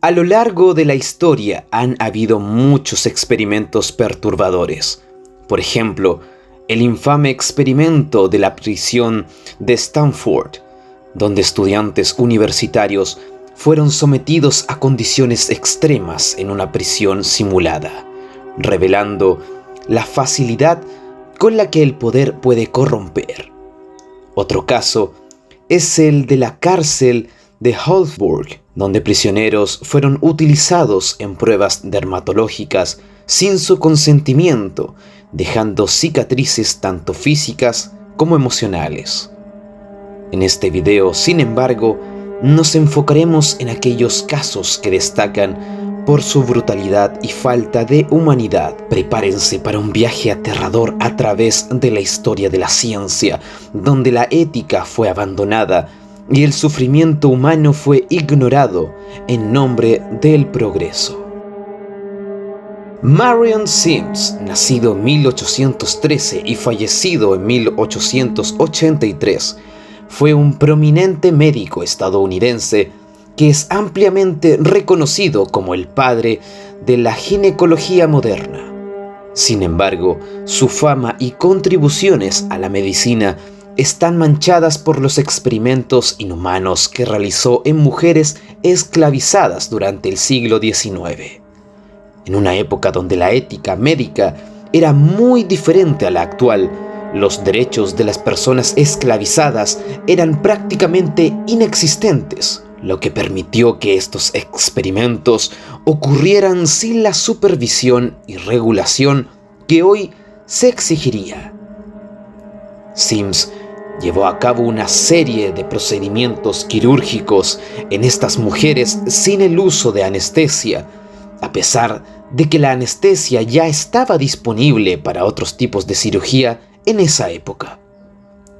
A lo largo de la historia han habido muchos experimentos perturbadores. Por ejemplo, el infame experimento de la prisión de Stanford, donde estudiantes universitarios fueron sometidos a condiciones extremas en una prisión simulada, revelando la facilidad con la que el poder puede corromper. Otro caso es el de la cárcel de Holzburg, donde prisioneros fueron utilizados en pruebas dermatológicas sin su consentimiento, dejando cicatrices tanto físicas como emocionales. En este video, sin embargo, nos enfocaremos en aquellos casos que destacan por su brutalidad y falta de humanidad. Prepárense para un viaje aterrador a través de la historia de la ciencia, donde la ética fue abandonada y el sufrimiento humano fue ignorado en nombre del progreso. Marion Sims, nacido en 1813 y fallecido en 1883, fue un prominente médico estadounidense que es ampliamente reconocido como el padre de la ginecología moderna. Sin embargo, su fama y contribuciones a la medicina están manchadas por los experimentos inhumanos que realizó en mujeres esclavizadas durante el siglo XIX. En una época donde la ética médica era muy diferente a la actual, los derechos de las personas esclavizadas eran prácticamente inexistentes, lo que permitió que estos experimentos ocurrieran sin la supervisión y regulación que hoy se exigiría. Sims llevó a cabo una serie de procedimientos quirúrgicos en estas mujeres sin el uso de anestesia, a pesar de que la anestesia ya estaba disponible para otros tipos de cirugía en esa época.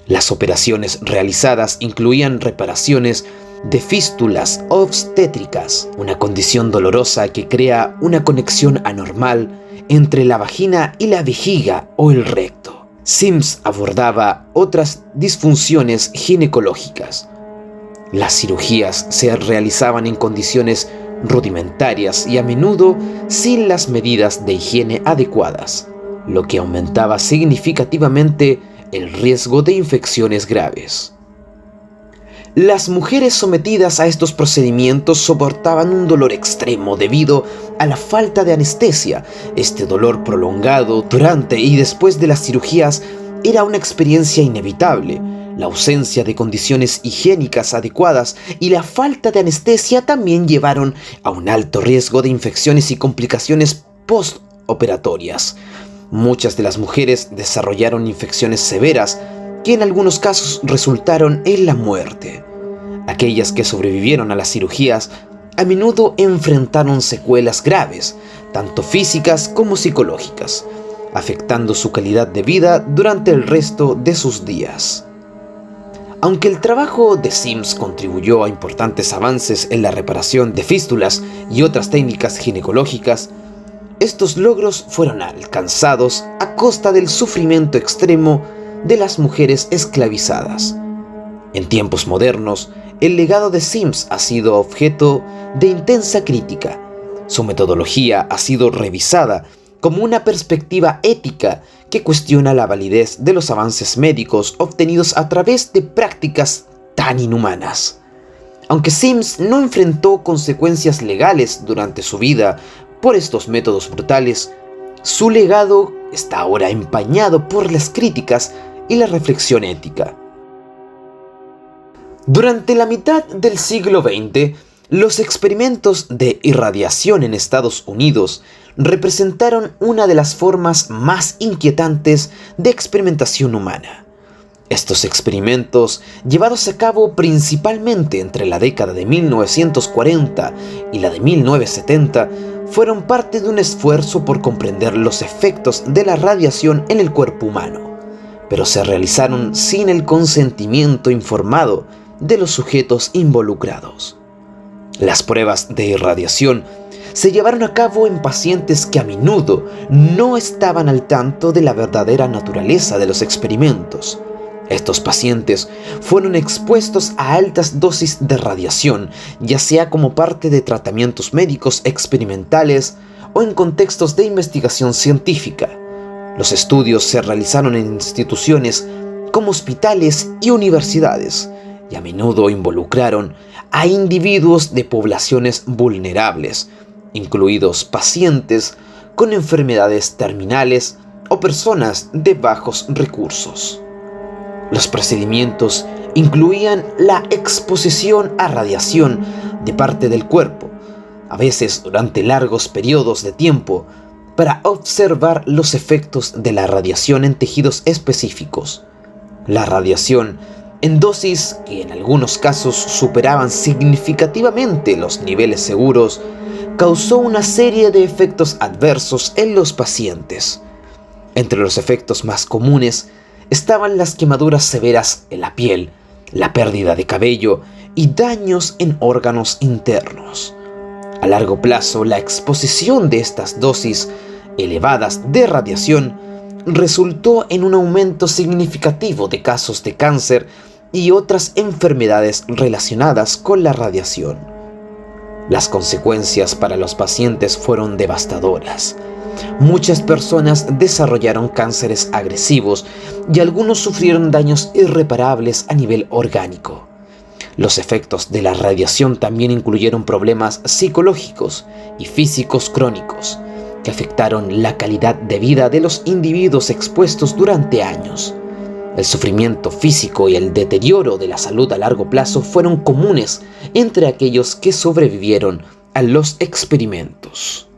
Las operaciones realizadas incluían reparaciones de fístulas obstétricas, una condición dolorosa que crea una conexión anormal entre la vagina y la vejiga o el recto. Sims abordaba otras disfunciones ginecológicas. Las cirugías se realizaban en condiciones rudimentarias y a menudo sin las medidas de higiene adecuadas, lo que aumentaba significativamente el riesgo de infecciones graves. Las mujeres sometidas a estos procedimientos soportaban un dolor extremo debido a la falta de anestesia. Este dolor prolongado durante y después de las cirugías era una experiencia inevitable. La ausencia de condiciones higiénicas adecuadas y la falta de anestesia también llevaron a un alto riesgo de infecciones y complicaciones postoperatorias. Muchas de las mujeres desarrollaron infecciones severas que en algunos casos resultaron en la muerte. Aquellas que sobrevivieron a las cirugías a menudo enfrentaron secuelas graves, tanto físicas como psicológicas, afectando su calidad de vida durante el resto de sus días. Aunque el trabajo de Sims contribuyó a importantes avances en la reparación de fístulas y otras técnicas ginecológicas, estos logros fueron alcanzados a costa del sufrimiento extremo de las mujeres esclavizadas. En tiempos modernos, el legado de Sims ha sido objeto de intensa crítica. Su metodología ha sido revisada como una perspectiva ética que cuestiona la validez de los avances médicos obtenidos a través de prácticas tan inhumanas. Aunque Sims no enfrentó consecuencias legales durante su vida por estos métodos brutales, su legado está ahora empañado por las críticas y la reflexión ética. Durante la mitad del siglo XX, los experimentos de irradiación en Estados Unidos representaron una de las formas más inquietantes de experimentación humana. Estos experimentos, llevados a cabo principalmente entre la década de 1940 y la de 1970, fueron parte de un esfuerzo por comprender los efectos de la radiación en el cuerpo humano, pero se realizaron sin el consentimiento informado de los sujetos involucrados. Las pruebas de irradiación se llevaron a cabo en pacientes que a menudo no estaban al tanto de la verdadera naturaleza de los experimentos. Estos pacientes fueron expuestos a altas dosis de radiación, ya sea como parte de tratamientos médicos experimentales o en contextos de investigación científica. Los estudios se realizaron en instituciones como hospitales y universidades, y a menudo involucraron a individuos de poblaciones vulnerables, incluidos pacientes con enfermedades terminales o personas de bajos recursos. Los procedimientos incluían la exposición a radiación de parte del cuerpo, a veces durante largos periodos de tiempo, para observar los efectos de la radiación en tejidos específicos. La radiación, en dosis que en algunos casos superaban significativamente los niveles seguros, causó una serie de efectos adversos en los pacientes. Entre los efectos más comunes estaban las quemaduras severas en la piel, la pérdida de cabello y daños en órganos internos. A largo plazo, la exposición de estas dosis elevadas de radiación resultó en un aumento significativo de casos de cáncer y otras enfermedades relacionadas con la radiación. Las consecuencias para los pacientes fueron devastadoras. Muchas personas desarrollaron cánceres agresivos y algunos sufrieron daños irreparables a nivel orgánico. Los efectos de la radiación también incluyeron problemas psicológicos y físicos crónicos, que afectaron la calidad de vida de los individuos expuestos durante años. El sufrimiento físico y el deterioro de la salud a largo plazo fueron comunes entre aquellos que sobrevivieron a los experimentos.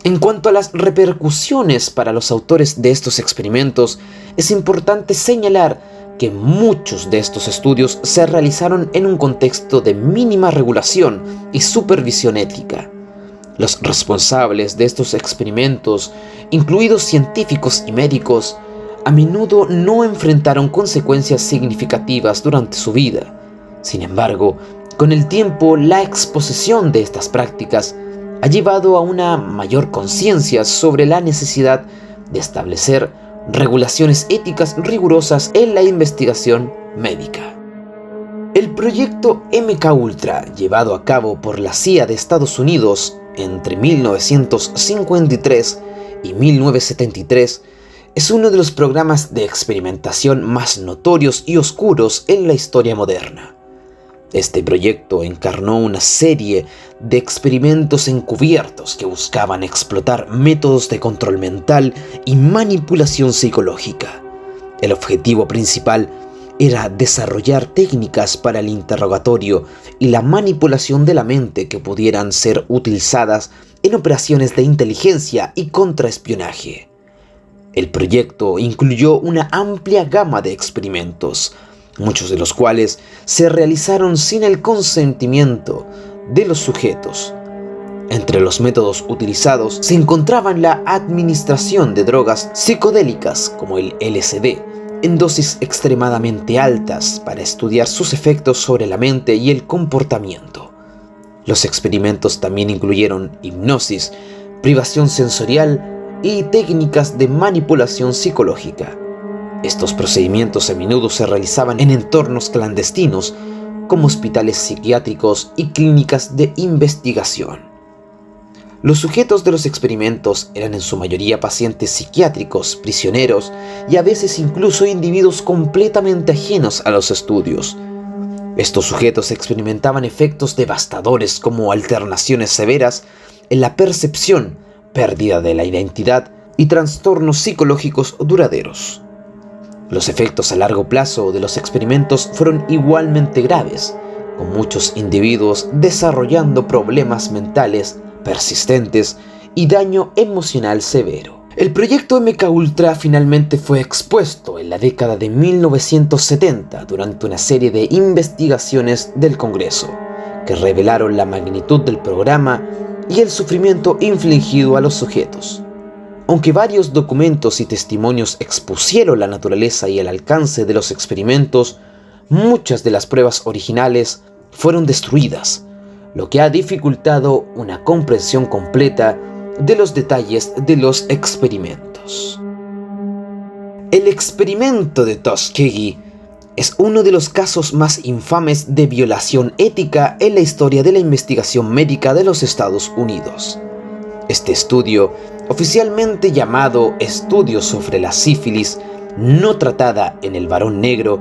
En cuanto a las repercusiones para los autores de estos experimentos, es importante señalar que muchos de estos estudios se realizaron en un contexto de mínima regulación y supervisión ética. Los responsables de estos experimentos, incluidos científicos y médicos, a menudo no enfrentaron consecuencias significativas durante su vida. Sin embargo, con el tiempo, la exposición de estas prácticas ha llevado a una mayor conciencia sobre la necesidad de establecer regulaciones éticas rigurosas en la investigación médica. El proyecto MKUltra, llevado a cabo por la CIA de Estados Unidos entre 1953 y 1973, es uno de los programas de experimentación más notorios y oscuros en la historia moderna. Este proyecto encarnó una serie de experimentos encubiertos que buscaban explotar métodos de control mental y manipulación psicológica. El objetivo principal era desarrollar técnicas para el interrogatorio y la manipulación de la mente que pudieran ser utilizadas en operaciones de inteligencia y contraespionaje. El proyecto incluyó una amplia gama de experimentos, muchos de los cuales se realizaron sin el consentimiento de los sujetos. Entre los métodos utilizados se encontraban la administración de drogas psicodélicas como el LSD en dosis extremadamente altas para estudiar sus efectos sobre la mente y el comportamiento. Los experimentos también incluyeron hipnosis, privación sensorial y técnicas de manipulación psicológica. Estos procedimientos a menudo se realizaban en entornos clandestinos, como hospitales psiquiátricos y clínicas de investigación. Los sujetos de los experimentos eran en su mayoría pacientes psiquiátricos, prisioneros y a veces incluso individuos completamente ajenos a los estudios. Estos sujetos experimentaban efectos devastadores como alternaciones severas en la percepción, pérdida de la identidad y trastornos psicológicos duraderos. Los efectos a largo plazo de los experimentos fueron igualmente graves, con muchos individuos desarrollando problemas mentales persistentes y daño emocional severo. El proyecto MKUltra finalmente fue expuesto en la década de 1970 durante una serie de investigaciones del Congreso, que revelaron la magnitud del programa y el sufrimiento infligido a los sujetos. Aunque varios documentos y testimonios expusieron la naturaleza y el alcance de los experimentos, muchas de las pruebas originales fueron destruidas, lo que ha dificultado una comprensión completa de los detalles de los experimentos. El experimento de Tuskegee es uno de los casos más infames de violación ética en la historia de la investigación médica de los Estados Unidos. Este estudio, oficialmente llamado Estudio sobre la sífilis no tratada en el varón negro,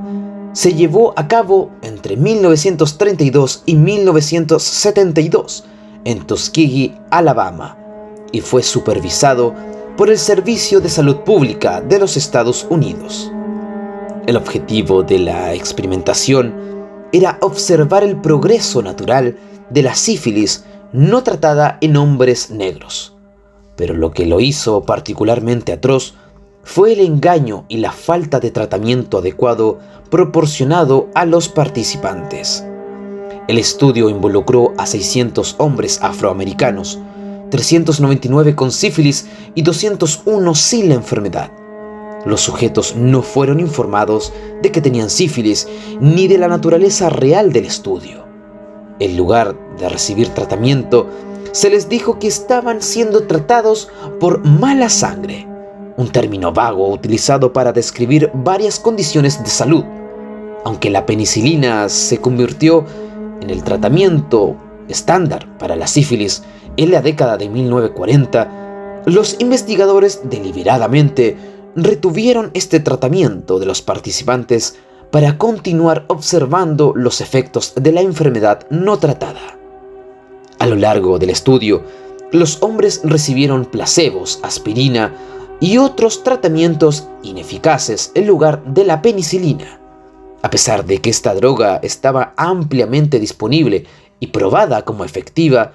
se llevó a cabo entre 1932 y 1972 en Tuskegee, Alabama, y fue supervisado por el Servicio de Salud Pública de los Estados Unidos. El objetivo de la experimentación era observar el progreso natural de la sífilis no tratada en hombres negros, pero lo que lo hizo particularmente atroz fue el engaño y la falta de tratamiento adecuado proporcionado a los participantes. El estudio involucró a 600 hombres afroamericanos, 399 con sífilis y 201 sin la enfermedad. Los sujetos no fueron informados de que tenían sífilis ni de la naturaleza real del estudio. En lugar de recibir tratamiento, se les dijo que estaban siendo tratados por mala sangre, un término vago utilizado para describir varias condiciones de salud. Aunque la penicilina se convirtió en el tratamiento estándar para la sífilis en la década de 1940, los investigadores deliberadamente retuvieron este tratamiento de los participantes para continuar observando los efectos de la enfermedad no tratada. A lo largo del estudio, los hombres recibieron placebos, aspirina y otros tratamientos ineficaces en lugar de la penicilina. A pesar de que esta droga estaba ampliamente disponible y probada como efectiva,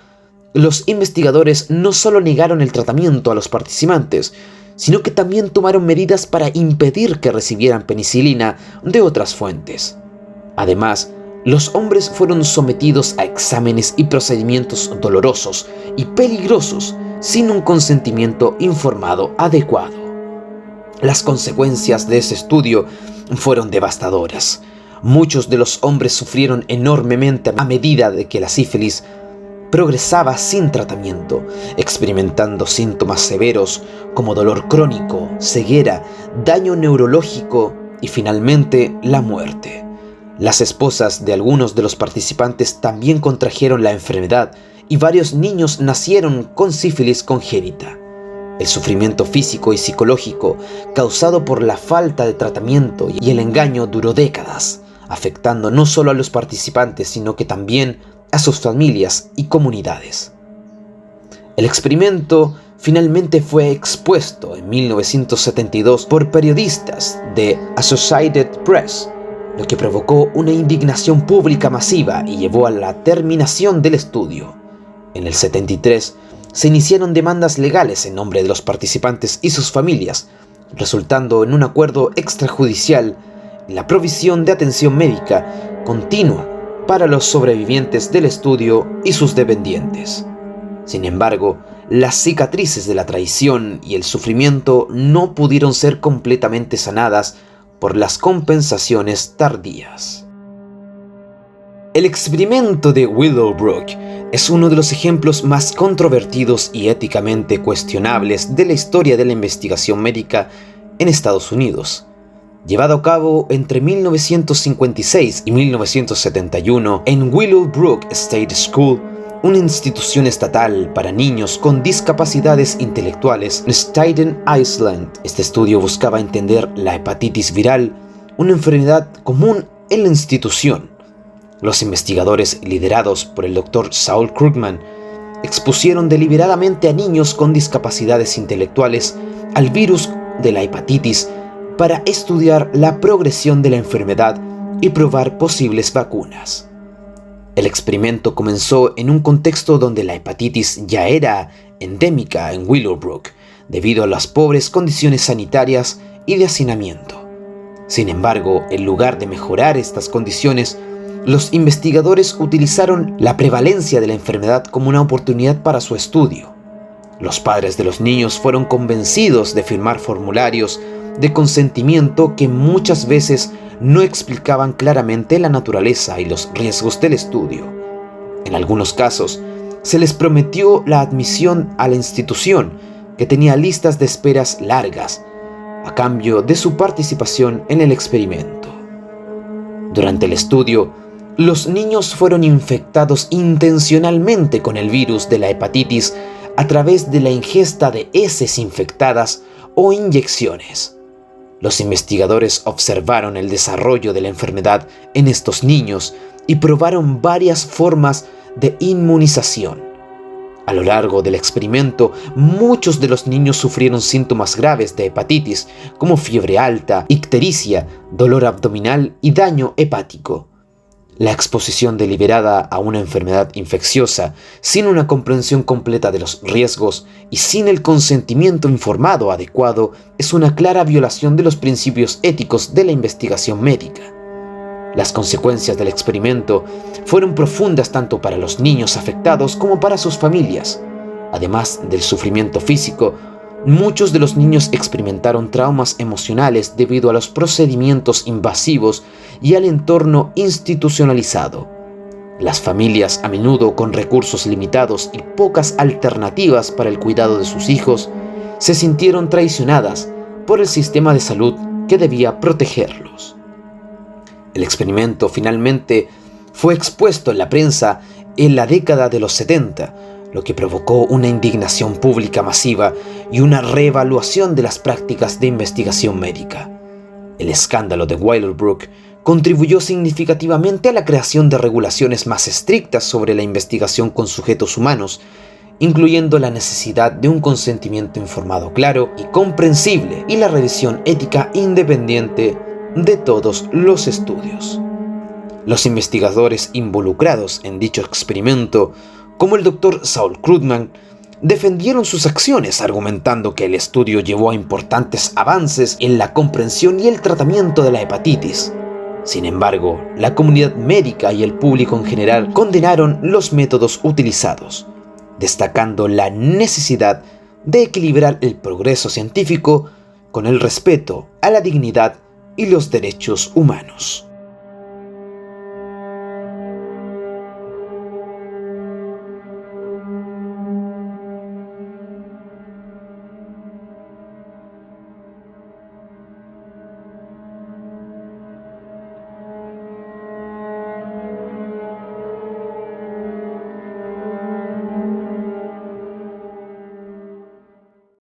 los investigadores no solo negaron el tratamiento a los participantes, sino que también tomaron medidas para impedir que recibieran penicilina de otras fuentes. Además, los hombres fueron sometidos a exámenes y procedimientos dolorosos y peligrosos sin un consentimiento informado adecuado. Las consecuencias de ese estudio fueron devastadoras. Muchos de los hombres sufrieron enormemente a medida de que la sífilis progresaba sin tratamiento, experimentando síntomas severos como dolor crónico, ceguera, daño neurológico y finalmente la muerte. Las esposas de algunos de los participantes también contrajeron la enfermedad y varios niños nacieron con sífilis congénita. El sufrimiento físico y psicológico causado por la falta de tratamiento y el engaño duró décadas, afectando no solo a los participantes, sino que también a sus familias y comunidades. El experimento finalmente fue expuesto en 1972 por periodistas de Associated Press, lo que provocó una indignación pública masiva y llevó a la terminación del estudio. En el 73 se iniciaron demandas legales en nombre de los participantes y sus familias, resultando en un acuerdo extrajudicial en la provisión de atención médica continua para los sobrevivientes del estudio y sus dependientes. Sin embargo, las cicatrices de la traición y el sufrimiento no pudieron ser completamente sanadas por las compensaciones tardías. El experimento de Willowbrook es uno de los ejemplos más controvertidos y éticamente cuestionables de la historia de la investigación médica en Estados Unidos. Llevado a cabo entre 1956 y 1971 en Willowbrook State School, una institución estatal para niños con discapacidades intelectuales en Staten Island. Este estudio buscaba entender la hepatitis viral, una enfermedad común en la institución. Los investigadores, liderados por el Dr. Saul Krugman, expusieron deliberadamente a niños con discapacidades intelectuales al virus de la hepatitis para estudiar la progresión de la enfermedad y probar posibles vacunas. El experimento comenzó en un contexto donde la hepatitis ya era endémica en Willowbrook, debido a las pobres condiciones sanitarias y de hacinamiento. Sin embargo, en lugar de mejorar estas condiciones, los investigadores utilizaron la prevalencia de la enfermedad como una oportunidad para su estudio. Los padres de los niños fueron convencidos de firmar formularios de consentimiento que muchas veces no explicaban claramente la naturaleza y los riesgos del estudio. En algunos casos, se les prometió la admisión a la institución, que tenía listas de esperas largas, a cambio de su participación en el experimento. Durante el estudio, los niños fueron infectados intencionalmente con el virus de la hepatitis a través de la ingesta de heces infectadas o inyecciones. Los investigadores observaron el desarrollo de la enfermedad en estos niños y probaron varias formas de inmunización. A lo largo del experimento, muchos de los niños sufrieron síntomas graves de hepatitis, como fiebre alta, ictericia, dolor abdominal y daño hepático. La exposición deliberada a una enfermedad infecciosa, sin una comprensión completa de los riesgos y sin el consentimiento informado adecuado, es una clara violación de los principios éticos de la investigación médica. Las consecuencias del experimento fueron profundas tanto para los niños afectados como para sus familias. Además del sufrimiento físico, muchos de los niños experimentaron traumas emocionales debido a los procedimientos invasivos y al entorno institucionalizado. Las familias, a menudo con recursos limitados y pocas alternativas para el cuidado de sus hijos, se sintieron traicionadas por el sistema de salud que debía protegerlos. El experimento finalmente fue expuesto en la prensa en la década de los 70, lo que provocó una indignación pública masiva y una reevaluación de las prácticas de investigación médica. El escándalo de Willowbrook contribuyó significativamente a la creación de regulaciones más estrictas sobre la investigación con sujetos humanos, incluyendo la necesidad de un consentimiento informado claro y comprensible y la revisión ética independiente de todos los estudios. Los investigadores involucrados en dicho experimento, como el Dr. Saul Krugman, defendieron sus acciones argumentando que el estudio llevó a importantes avances en la comprensión y el tratamiento de la hepatitis. Sin embargo, la comunidad médica y el público en general condenaron los métodos utilizados, destacando la necesidad de equilibrar el progreso científico con el respeto a la dignidad y los derechos humanos.